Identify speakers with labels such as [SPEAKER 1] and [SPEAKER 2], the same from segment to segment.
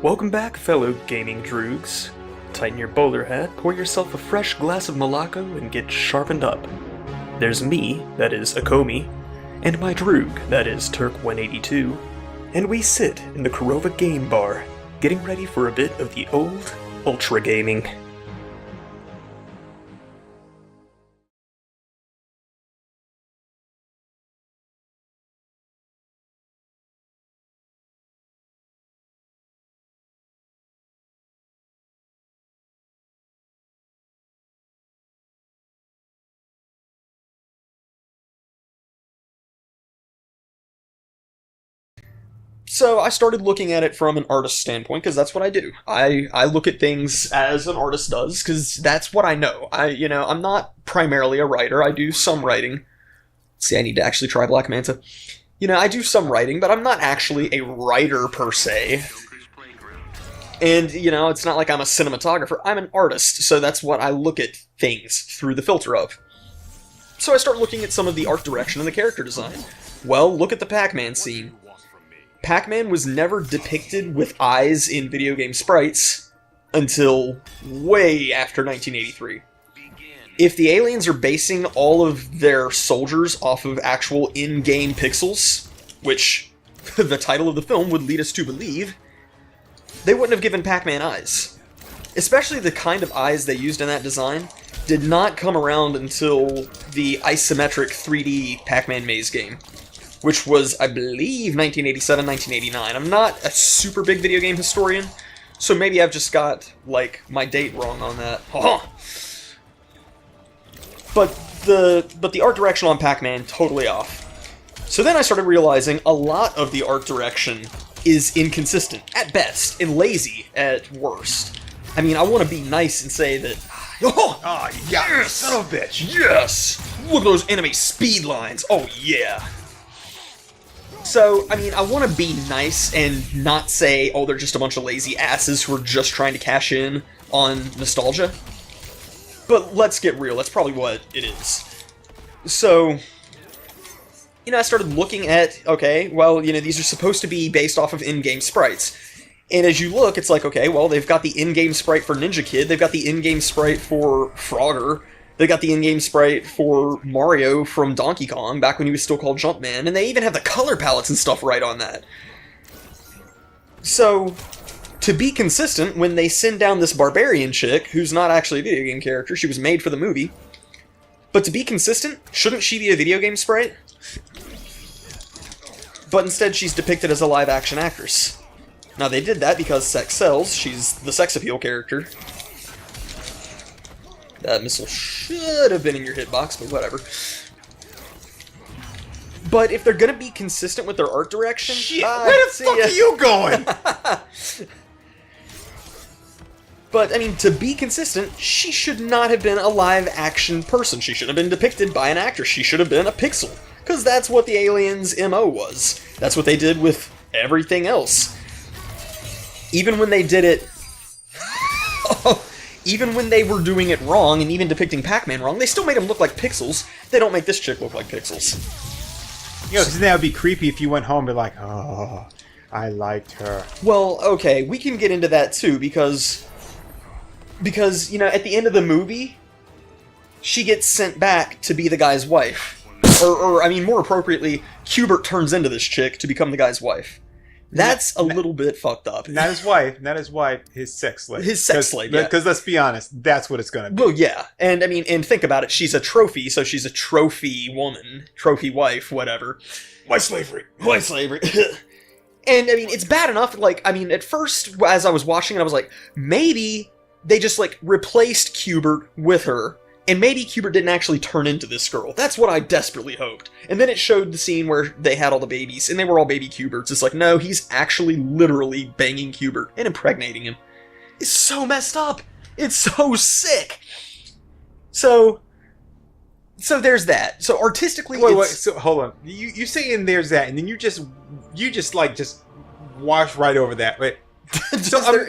[SPEAKER 1] Welcome back, fellow gaming droogs. Tighten your bowler hat, pour yourself a fresh glass of Malacco, and get sharpened up. There's me, that is Akomi, and my droog, that is Turk182, and we sit in the Korova game bar, getting ready for a bit of the old ultra gaming. So I started looking at it from an artist standpoint, because that's what I do. I look at things as an artist does, because that's what I know. I'm not primarily a writer. I do some writing. See, I need to actually try Black Manta. I do some writing, but I'm not actually a writer per se. And, it's not like I'm a cinematographer. I'm an artist, so that's what I look at things through the filter of. So I start looking at some of the art direction and the character design. Well, look at the Pac-Man scene. Pac-Man was never depicted with eyes in video game sprites until way after 1983. If the aliens are basing all of their soldiers off of actual in-game pixels, which the title of the film would lead us to believe, they wouldn't have given Pac-Man eyes. Especially the kind of eyes they used in that design did not come around until the isometric 3D Pac-Man maze game, which was, I believe, 1987, 1989. I'm not a super big video game historian, so maybe I've just got, my date wrong on that. But the art direction on Pac-Man, totally off. So then I started realizing a lot of the art direction is inconsistent, at best, and lazy at worst. I mean, I want to be nice and say that,
[SPEAKER 2] Oh, yes! Son of a bitch!
[SPEAKER 1] Yes! Look at those enemy speed lines! Oh, yeah! So, I want to be nice and not say, oh, they're just a bunch of lazy asses who are just trying to cash in on nostalgia. But let's get real, that's probably what it is. So, I started looking at, okay, well, these are supposed to be based off of in-game sprites. And as you look, it's like, okay, well, they've got the in-game sprite for Ninja Kid, they've got the in-game sprite for Frogger, they got the in-game sprite for Mario from Donkey Kong, back when he was still called Jumpman, and they even have the color palettes and stuff right on that. So, to be consistent, when they send down this barbarian chick, who's not actually a video game character, she was made for the movie, but to be consistent, shouldn't she be a video game sprite? But instead she's depicted as a live-action actress. Now they did that because sex sells, she's the sex appeal character. That missile should have been in your hitbox, but whatever. But if they're gonna be consistent with their art direction...
[SPEAKER 2] Shit, where the fuck are you going?
[SPEAKER 1] But, to be consistent, she should not have been a live-action person. She should have been depicted by an actress. She should have been a pixel. Because that's what the aliens' MO was. That's what they did with everything else. Even when they did it... Even when they were doing it wrong, and even depicting Pac-Man wrong, they still made him look like pixels. They don't make this chick look like pixels.
[SPEAKER 2] Because that would be creepy if you went home and be like, oh, I liked her.
[SPEAKER 1] Well, okay, we can get into that too, because at the end of the movie, she gets sent back to be the guy's wife. Or more appropriately, Q Bert turns into this chick to become the guy's wife. That's a little bit fucked up.
[SPEAKER 2] Not his wife, his sex slave.
[SPEAKER 1] His sex slave, yeah.
[SPEAKER 2] Because let's be honest, that's what it's gonna be.
[SPEAKER 1] Well, yeah. And, and think about it, she's a trophy, so she's a trophy woman. Trophy wife, whatever.
[SPEAKER 2] My slavery.
[SPEAKER 1] My slavery. And, it's bad enough, at first, as I was watching it, I was like, maybe they just, replaced Q Bert with her, and maybe Q Bert didn't actually turn into this girl. That's what I desperately hoped. And then it showed the scene where they had all the babies, and they were all baby Q Berts. It's like, no, he's actually literally banging Q Bert and impregnating him. It's so messed up. It's so sick. So there's that. So artistically,
[SPEAKER 2] wait, so hold on. You saying there's that, and then you just wash right over that. Wait. So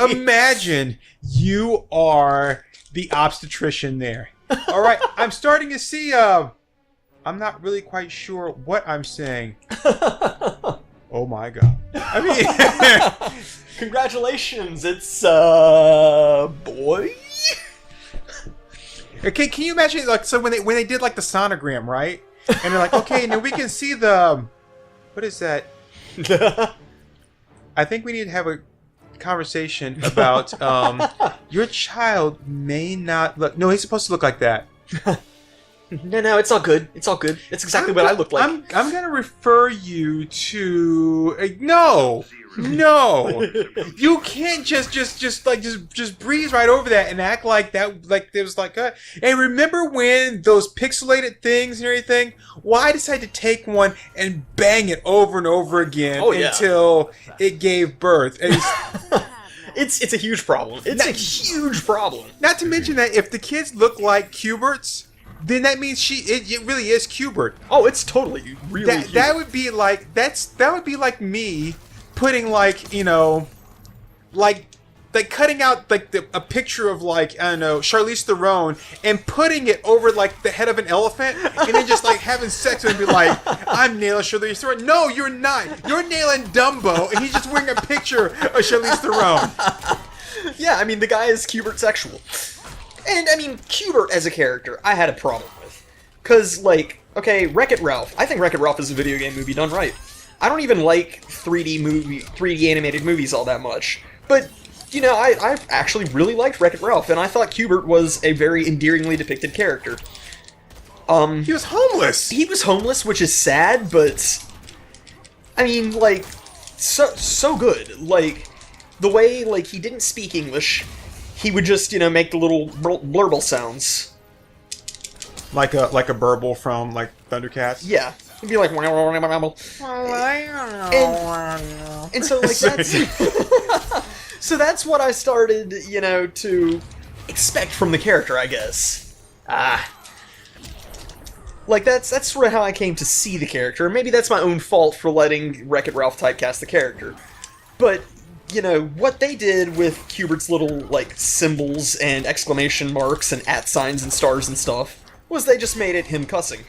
[SPEAKER 2] imagine you are the obstetrician there. All right, I'm starting to see. I'm not really quite sure what I'm saying. Oh my god! I mean,
[SPEAKER 1] Congratulations, it's boy.
[SPEAKER 2] Okay, can you imagine like so when they did like the sonogram, right? And they're like, okay, now we can see the what is that? I think we need to have a conversation about your child may not look. No, he's supposed to look like that.
[SPEAKER 1] No, it's all good. It's all good. It's exactly what I look like.
[SPEAKER 2] I'm gonna refer you to no. You can't just breeze right over that and act like that. Like there was like, hey, remember when those pixelated things and everything? Well, I decided to take one and bang it over and over again until it gave birth. And
[SPEAKER 1] it's a huge problem. It's a huge problem.
[SPEAKER 2] Not to mention that if the kids look like Q Berts, then that means it really is Q Bert.
[SPEAKER 1] Oh, it's totally really.
[SPEAKER 2] That would be like that would be like me putting like like cutting out like a picture of like I don't know Charlize Theron and putting it over like the head of an elephant and then just like having sex with it and be like, I'm nailing Charlize Theron. No, you're not. You're nailing Dumbo and he's just wearing a picture of Charlize Theron.
[SPEAKER 1] Yeah, I mean the guy is Q Bert sexual. And, I mean, Q Bert as a character, I had a problem with. Because, like, okay, Wreck-It Ralph. I think Wreck-It Ralph is a video game movie done right. I don't even like 3D animated movies all that much. But, you know, I actually really liked Wreck-It Ralph, and I thought Q Bert was a very endearingly depicted character.
[SPEAKER 2] He was homeless!
[SPEAKER 1] He was homeless, which is sad, but... I mean, like, so good. Like, the way, like, he didn't speak English... He would just, make the little blurble sounds.
[SPEAKER 2] Like a burble from, like, Thundercats?
[SPEAKER 1] Yeah. He'd be like... and so, like, that's... so that's what I started, to expect from the character, I guess. Like, that's sort of how I came to see the character. Maybe that's my own fault for letting Wreck-It Ralph typecast the character. But... what they did with Q Bert's little, like, symbols and exclamation marks and @ signs and stars and stuff was they just made it him cussing.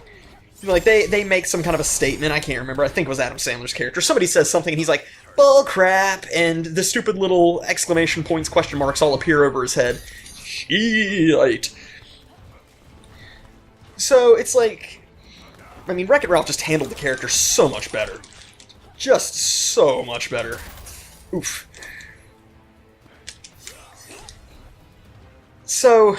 [SPEAKER 1] Like, they make some kind of a statement, I can't remember, I think it was Adam Sandler's character. Somebody says something and he's like, bull crap, and the stupid little exclamation points, question marks all appear over his head. Shit. So, it's like... I mean, Wreck-It Ralph just handled the character so much better. Just so much better. Oof. So,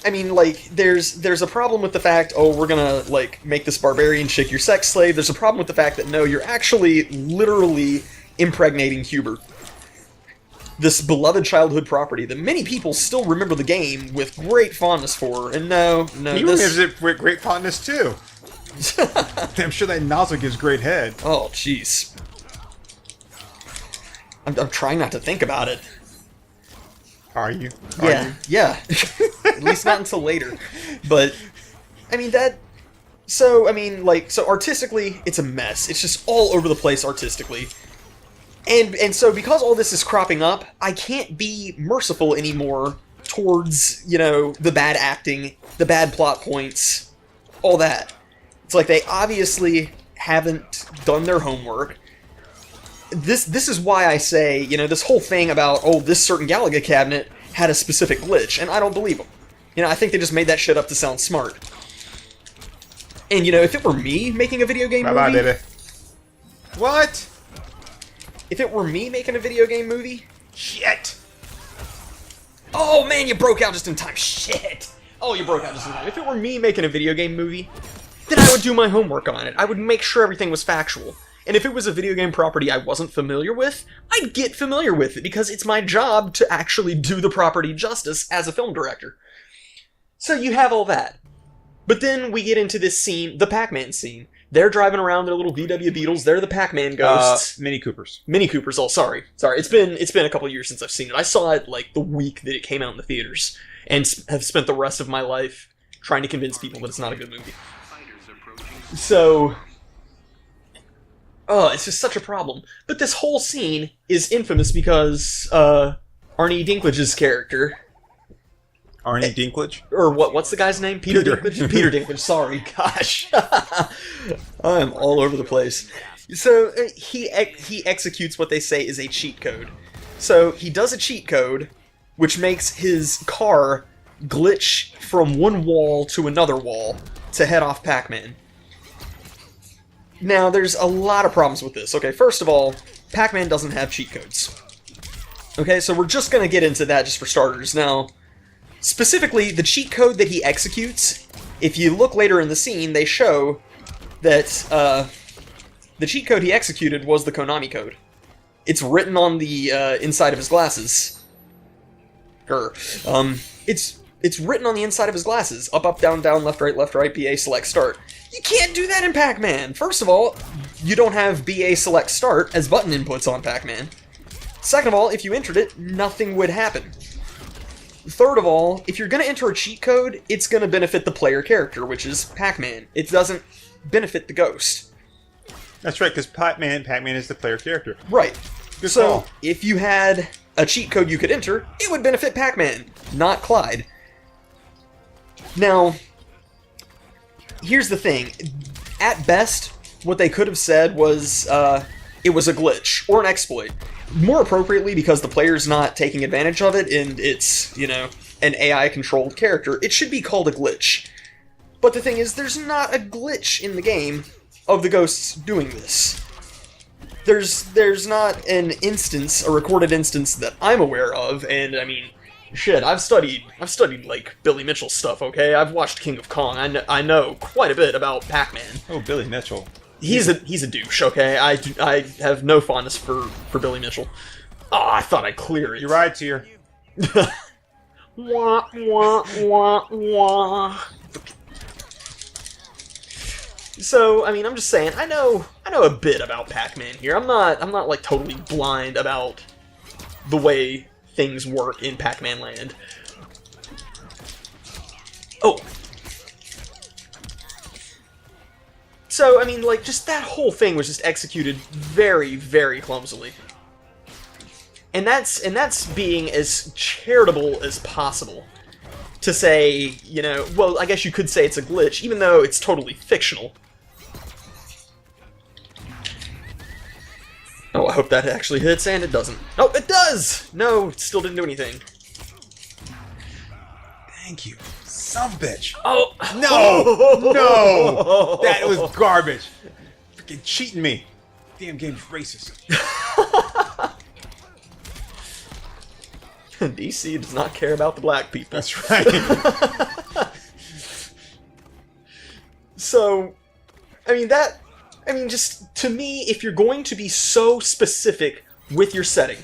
[SPEAKER 1] I mean, like, there's a problem with the fact, oh, we're gonna, like, make this barbarian chick your sex slave. There's a problem with the fact that, no, you're actually literally impregnating Q Bert. This beloved childhood property that many people still remember the game with great fondness for, and no,
[SPEAKER 2] he remembers it with great fondness, too. I'm sure that nozzle gives great head.
[SPEAKER 1] Oh, jeez. I'm trying not to think about it.
[SPEAKER 2] Are you?
[SPEAKER 1] Yeah. At least not until later. But, I mean, so artistically, it's a mess. It's just all over the place artistically. And so because all this is cropping up, I can't be merciful anymore towards, the bad acting, the bad plot points, all that. It's like they obviously haven't done their homework. This is why I say, this whole thing about, oh, this certain Galaga cabinet had a specific glitch, and I don't believe them. I think they just made that shit up to sound smart. And, if it were me making a video game movie...
[SPEAKER 2] Bye-bye, baby. What?
[SPEAKER 1] If it were me making a video game movie...
[SPEAKER 2] Shit!
[SPEAKER 1] Oh, man, you broke out just in time. Shit! Oh, you broke out just in time. If it were me making a video game movie, then I would do my homework on it. I would make sure everything was factual. And if it was a video game property I wasn't familiar with, I'd get familiar with it, because it's my job to actually do the property justice as a film director. So you have all that. But then we get into this scene, the Pac-Man scene. They're driving around their little VW Beetles, they're the Pac-Man ghosts.
[SPEAKER 2] Mini Coopers.
[SPEAKER 1] Mini Coopers, oh, sorry. It's been a couple years since I've seen it. I saw it, like, the week that it came out in the theaters, and have spent the rest of my life trying to convince people that it's not a good movie. So... oh, it's just such a problem. But this whole scene is infamous because, Arnie Dinklage's character...
[SPEAKER 2] Arnie Dinklage?
[SPEAKER 1] Or what's the guy's name? Peter Dinklage? Peter Dinklage, sorry, gosh. I'm all over the place. So he executes what they say is a cheat code. So he does a cheat code, which makes his car glitch from one wall to another wall to head off Pac-Man. Now, there's a lot of problems with this. Okay, first of all, Pac-Man doesn't have cheat codes. Okay, so we're just going to get into that just for starters. Now, specifically, the cheat code that he executes, if you look later in the scene, they show that the cheat code he executed was the Konami code. It's written on the inside of his glasses. It's written on the inside of his glasses. Up, up, down, down, left, right, BA, select, start. You can't do that in Pac-Man! First of all, you don't have BA, select, start as button inputs on Pac-Man. Second of all, if you entered it, nothing would happen. Third of all, if you're going to enter a cheat code, it's going to benefit the player character, which is Pac-Man. It doesn't benefit the ghost.
[SPEAKER 2] That's right, because Pac-Man is the player character.
[SPEAKER 1] Right.
[SPEAKER 2] Good
[SPEAKER 1] So,
[SPEAKER 2] call.
[SPEAKER 1] if you had a cheat code you could enter, it would benefit Pac-Man, not Clyde. Now, here's the thing. At best, what they could have said was it was a glitch or an exploit. More appropriately, because the player's not taking advantage of it and it's, you know, an AI-controlled character, it should be called a glitch. But the thing is, there's not a glitch in the game of the ghosts doing this. There's not an instance, a recorded instance that I'm aware of, and I mean, shit, I've studied like Billy Mitchell stuff, okay? I've watched King of Kong. I know quite a bit about Pac-Man.
[SPEAKER 2] Oh, Billy Mitchell.
[SPEAKER 1] He's a douche, okay? I have no fondness for Billy Mitchell. Oh, I thought I'd clear it.
[SPEAKER 2] You're right, Tier.
[SPEAKER 1] Wah, wah, wah, wah. So, I mean, I'm just saying, I know a bit about Pac-Man here. I'm not like totally blind about the way things work in Pac-Man land. Oh. So, I mean, like, just that whole thing was just executed very, very clumsily. And that's being as charitable as possible. To say, you know, well, I guess you could say it's a glitch, even though it's totally fictional. Oh, I hope that actually hits, and it doesn't. Oh, it does! No, it still didn't do anything.
[SPEAKER 2] Thank you. Son of a bitch.
[SPEAKER 1] Oh!
[SPEAKER 2] No! No! That was garbage. Freaking cheating me. Damn game's racist.
[SPEAKER 1] DC does not care about the black people.
[SPEAKER 2] That's right.
[SPEAKER 1] So, just, to me, if you're going to be so specific with your setting,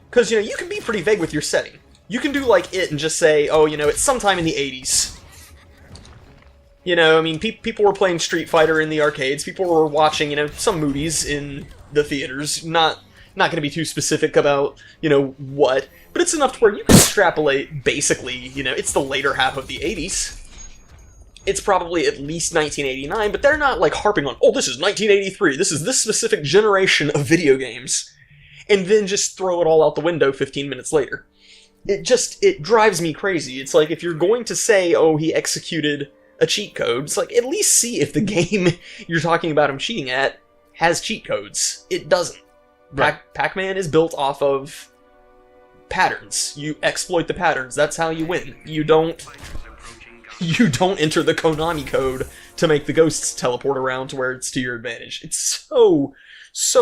[SPEAKER 1] because, you know, you can be pretty vague with your setting. You can do like it and just say, oh, you know, it's sometime in the 80s. You know, I mean, people were playing Street Fighter in the arcades, people were watching, you know, some movies in the theaters, not going to be too specific about, you know, what, but it's enough to where you can extrapolate, basically, you know, it's the later half of the 80s. It's probably at least 1989, but they're not, like, harping on, oh, this is 1983, this is this specific generation of video games, and then just throw it all out the window 15 minutes later. It drives me crazy. It's like, if you're going to say, oh, he executed a cheat code, it's like, at least see if the game you're talking about him cheating at has cheat codes. It doesn't.
[SPEAKER 2] Right.
[SPEAKER 1] Pac-Man is built off of patterns. You exploit the patterns. That's how you win. You don't enter the Konami code to make the ghosts teleport around to where it's to your advantage. It's so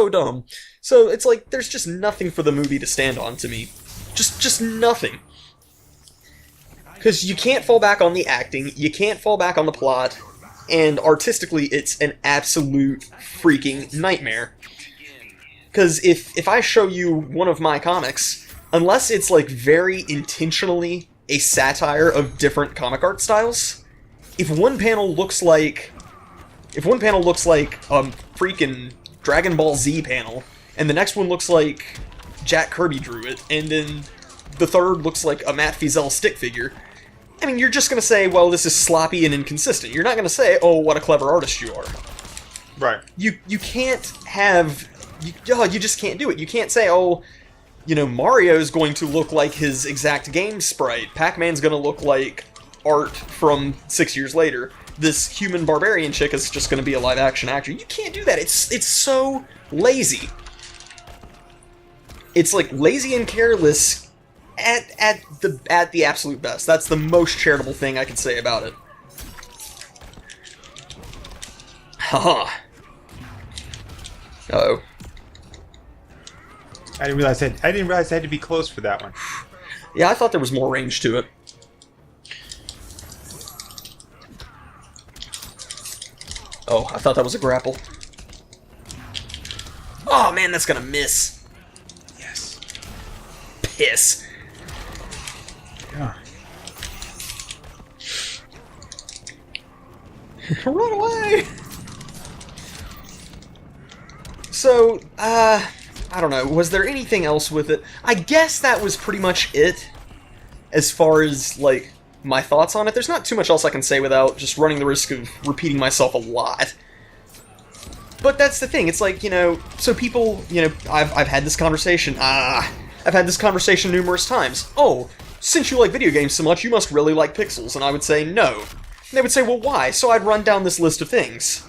[SPEAKER 1] dumb. So it's like, there's just nothing for the movie to stand on to me. Just nothing. Because you can't fall back on the acting, you can't fall back on the plot, and artistically it's an absolute freaking nightmare. Because if I show you one of my comics, unless it's like very intentionally a satire of different comic art styles, if one panel looks like a freaking Dragon Ball Z panel, and the next one looks like Jack Kirby drew it, and then the third looks like a Matt Fizel stick figure, I mean, you're just going to say, well, this is sloppy and inconsistent. You're not going to say, oh, what a clever artist you are.
[SPEAKER 2] Right.
[SPEAKER 1] You can't have... You just can't do it. You can't say, oh, you know, Mario's going to look like his exact game sprite. Pac-Man's going to look like art from 6 years later. this human barbarian chick is just going to be a live action actor. You can't do that. It's so lazy. It's like lazy and careless at the absolute best. That's the most charitable thing I can say about it. Haha. Uh-oh.
[SPEAKER 2] I didn't realize I had to be close for that one.
[SPEAKER 1] Yeah, I thought there was more range to it. Oh, I thought that was a grapple. Oh man, that's gonna miss.
[SPEAKER 2] Yes.
[SPEAKER 1] Piss.
[SPEAKER 2] Yeah.
[SPEAKER 1] Run away! So, I don't know, was there anything else with it? I guess that was pretty much it, as far as, like, my thoughts on it. There's not too much else I can say without just running the risk of repeating myself a lot. But that's the thing, it's like, you know, so people, you know, I've had this conversation, I've had this conversation numerous times. Oh, since you like video games so much, you must really like pixels. And I would say, no. And they would say, well, why? So I'd run down this list of things.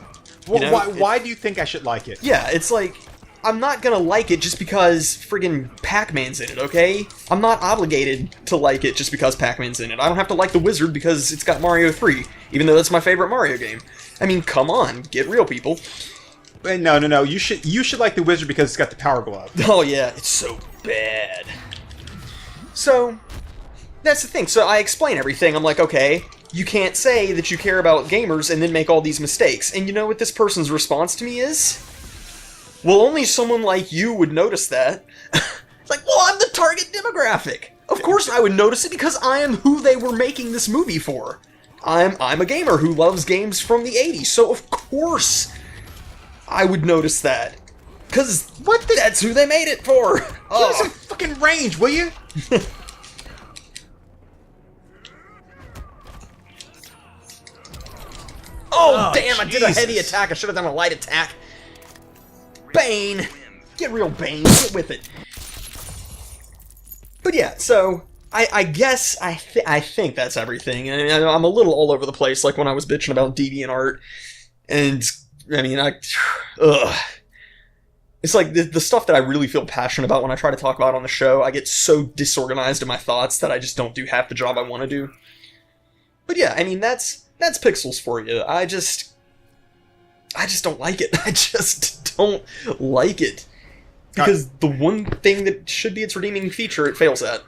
[SPEAKER 2] Well,
[SPEAKER 1] You know,
[SPEAKER 2] why do you think I should like it?
[SPEAKER 1] Yeah, it's like, I'm not gonna like it just because friggin' Pac-Man's in it, okay? I'm not obligated to like it just because Pac-Man's in it. I don't have to like The Wizard because it's got Mario 3, even though that's my favorite Mario game. I mean, come on, get real, people.
[SPEAKER 2] No. You should like The Wizard because it's got the Power Glove.
[SPEAKER 1] Oh yeah, it's so bad. So, that's the thing. So I explain everything. I'm like, okay, you can't say that you care about gamers and then make all these mistakes. And you know what this person's response to me is? Well, only someone like you would notice that. It's like, well, I'm the target demographic. Of course I would notice it because I am who they were making this movie for. I'm a gamer who loves games from the 80s, so of course I would notice that. Because that's who they made it for.
[SPEAKER 2] Give me some fucking range, will you?
[SPEAKER 1] Oh, damn, I did a
[SPEAKER 2] Jesus.
[SPEAKER 1] heavy attack. I should have done a light attack. Bane! Get real, Bane. Get with it. But yeah, so I guess I think that's everything. And I'm a little all over the place, like when I was bitching about DeviantArt. And, I mean, ugh. It's like the stuff that I really feel passionate about when I try to talk about on the show, I get so disorganized in my thoughts that I just don't do half the job I want to do. But yeah, I mean, that's Pixels for you. I just don't like it. I just don't like it. Because the one thing that should be its redeeming feature, it fails at.